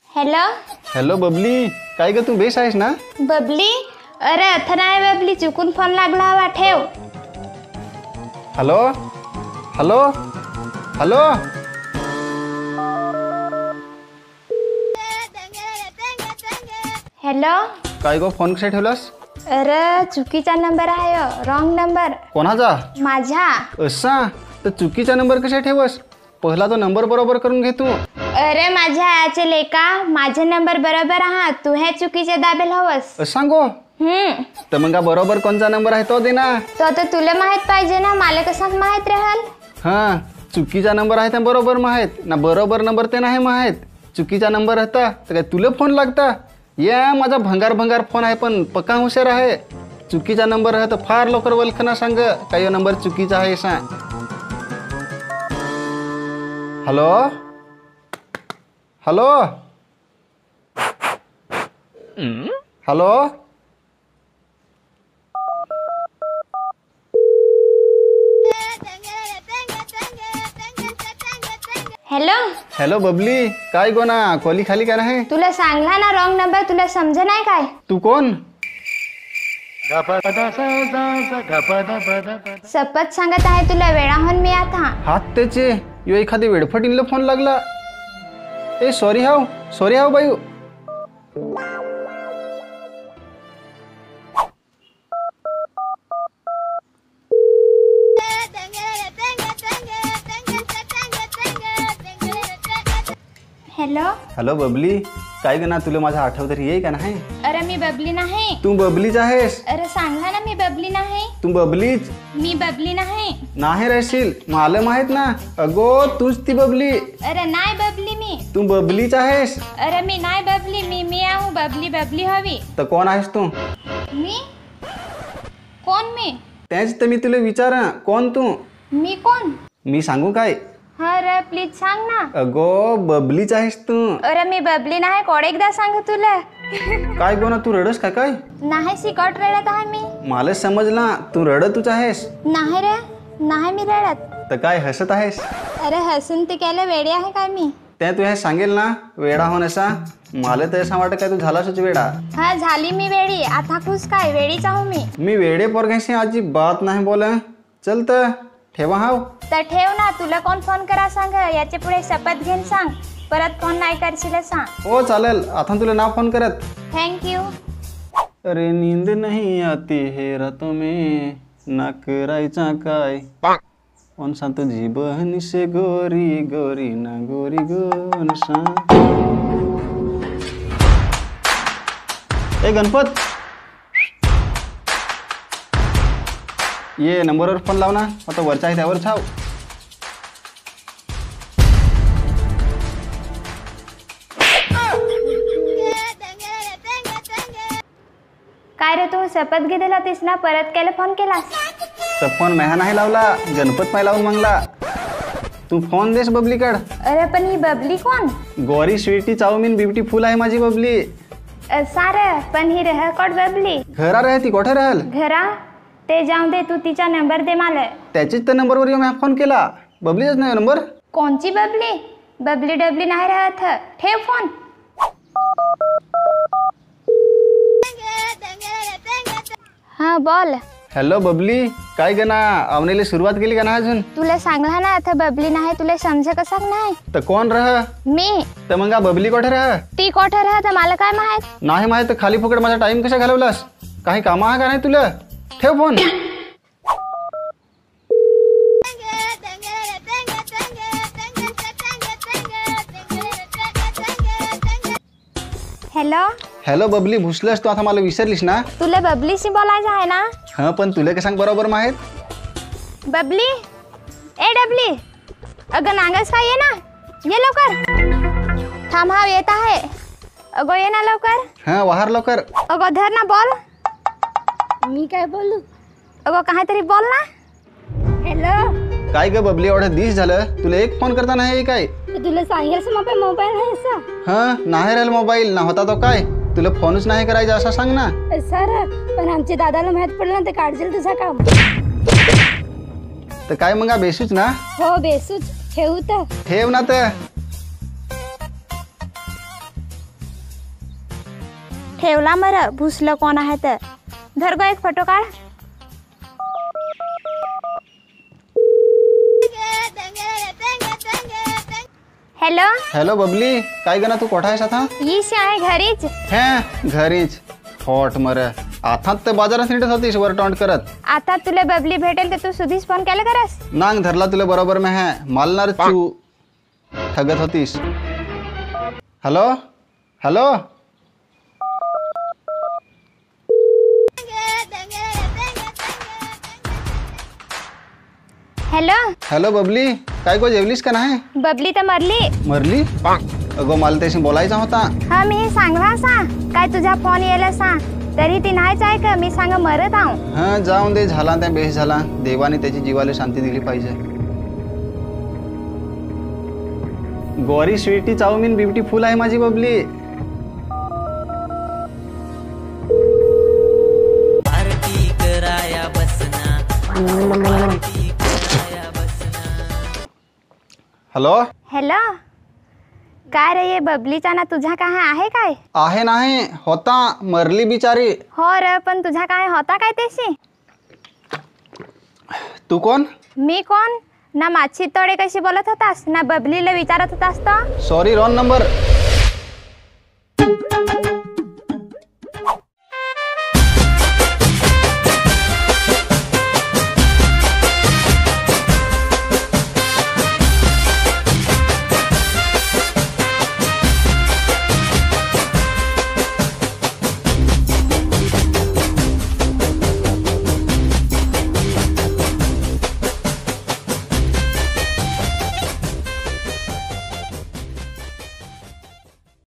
Hello hello Babli, काय ग तू base आहेस ना? बबली, अरे अथ नाही बबली, चुकून फोन लागला हवा, ठेव. Hello hello hello. हॅलो, काय गो फोन कसा ठेवलास? अरे चुकीचा नंबर आहे, रॉंग नंबर. कोणाचा? माझा. असा तर चुकीचा नंबर कसा ठेवस? पहिला तो नंबर बरोबर करून घे तू. अरे माझ्या आयाचे लेका, माझे नंबर बरोबर आहात, तू हे चुकीचे दाबेल हवस. सांगो तर मग बरोबर कोणचा नंबर आहे तो दे ना. तो तर तुला माहित पाहिजे ना, मला कसं माहित राहल? हा, चुकीचा नंबर आहे त्या बरोबर माहित ना, बरोबर नंबर ते नाही माहित. चुकीचा नंबर होता तर काय तुला फोन लागता? या माझा भंगार भंगार फोन आहे पण पक्का हुशार आहे. चुकीचा नंबर आहे तर फार लवकर ओळखना सांग काही नंबर चुकीचा आहे सांग. Hello hello hello. Hello hello Babli, काय गो ना खोली खाली काय आहे? तुला सांगला ना रॉंग नंबर, तुला समज नाही काय? तू कोण? शपथ सांगत आहे तुला, वेळाहून मी आता. हात त्याचे यो एखादी वेडफटीनला फोन लागला. ए सॉरी हाव बायू. हॅलो हॅलो बबली, काय ग ना तुला माझा आठव तरी येई का नाही? अरे मी बबली नाही. तू बबलीच आहेस? अरे सांगला ना मी बबली नाही. तू बबलीच मी बबली नाही. नाही राहशील, मला माहित ना. अगो तूच ती बबली. अरे नाही बबली मी. तू बबलीच आहेस. अरे मी नाही बबली, मी आहू बबली. बबली हवी तर कोण आहेस तू? मी कोण? मी तेच तर मी तुला विचारा, कोण तू? मी कोण? मी सांगू काय? हा रे प्लीज सांग ना. अगो बबलीच आहेस तू. अरे मी बबली नाही, कोण एकदा सांग तुला. काय गो ना तू रडस का काय? नाही सिकट रडत आहे मी. मला समजला तू रडतच आहेस. नाही रे, नाही मी रडत. तर काय हसत आहेस? अरे हसून ते केलं वेडी आहे काय मी? ते तू हे सांगेल ना वेडा होऊन असा. मला तर असं वाटत काय तू झालासच वेडा. हा झाली मी वेडी, आता खुश काय वेडीच आहो मी वेडे पोरग्याशी अजिबात नाही बोला. चल तर ठेवा हाव. तर ठेव ना, तुला कोण फोन करा सांग, याच्या पुढे शपथ घेऊन सांग, परत फोन नाही करशील सांग. हो चालेल, आता तुला नाव फोन करत. थँक्यू. अरे नींद नहीं आती है रातों में, ना करायचा काय कोण सा तुझी बहनी से गोरी गोरी ना गोरी गोन सा. ए गणपत, ये नंबरवर फोन लाव ना, आता वरचा आहे त्यावर छाव. काय रे, तू शपथ घेतला होतीस ना, परत केलं फोन केलास? तर फोन मेहा नाही लावला, गणपत पाय लावून मागला. तू फोन देस बबलीकड. अरे पण ही बबली कोण? गोरी स्वीटी चाऊमिन ब्युटीफुल आहे माझी बबली. सारं पण ही रह कोट बबली? घरा राहती कोठे राहल? घरा ते जाऊ दे, तू तिचा नंबर दे मला. त्याचीच तर नंबरवर येऊन मी फोन केला. बबलीच नाही नंबर. कोणची बबली? बबली डबली नाही राहत, ठेव फोन. हा बोल. हॅलो बबली, काय ग ना आवनेले सुरुवात केली का ना अजून? तुला सांगला ना आता बबली नाही, तुला समज कसा नाही? तर कोण रह? मी. तर मग बबली कोठे रह? ती कोठे राहत मला काय माहित? नाही माहित तर खाली फुकट माझा टाइम कसा घालवलास? काही काम आहे का नाही तुला? ठेव फोन. हॅलो हॅलो बबली, भुसलस तू आता मला विसरलीस ना? तुला बबलीशी बोलायचं आहे ना? हा पण तुला काय सांग बरोबर माहित? बबली, ए डबली, अगं नांगस काय ये ना, ये लवकर. थांब, हा येत आहे. अगो ये ना लवकर. हा वाहर लवकर. अगो धर ना, बोल. मी काय बोलू? अगो काहीतरी बोल ना. हॅलो. काय ग बबली, एवढं दिस झालं तुला एक फोन करता नाही काय? तुला सांगेल मोबाईल आहे. हा नाही राहिल मोबाईल ना, होता तो काय तुला फोनच नाही करायचा असं सांग ना. सर पण आमच्या दादाला माहित पडलं ना तर काढशील तुझं काम. तर काय मग बेसूच ना. हो बेसूच ठेवू तर. ठेव ना तर. ठेवला मर भुसलं कोण आहे तर. धर गो एक फोटो काढ. हॅलो हॅलो बबली, काय गं ना तू कोठा आहेस आता. ईश आहे घरीच. हे घरीच फोट मर. आता तर बाजारात निघत होतीस वर तोंड करत. आता तुला बबली भेटेल तर तू सुधीच फोन केला करस. नांग धरला तुला बरोबर में है मालनार तू ठगत होतीस. Hello hello. Hello hello Babli, काय गो जेवलीस का नाही. बबली तर मरली. मरली. अगो मला त्याशी बोलायचा होता. हा मी सांगला सा काय तुझा फोन यायला सा तरी ती नाहीच आहे का. मी सांग मरत आहो. हा जाऊन दे, झाला त्या बेस झाला. देवाने त्याची जीवाला शांती दिली पाहिजे. गोरी स्वीटी चाऊमीन ब्युटीफुल आहे माझी बबली. हॅलो. हॅलो काय रे ये बबलीचा ना तुझा काय आहे काय. आहे नाही होता, मरली बिचारी. हो रे पण तुझा काय होता काय त्याशी. तू कोण. मी कोण ना. माछी तोडे कशी बोलत होतास ना. बबलीला विचारत होतास तो. Sorry wrong number.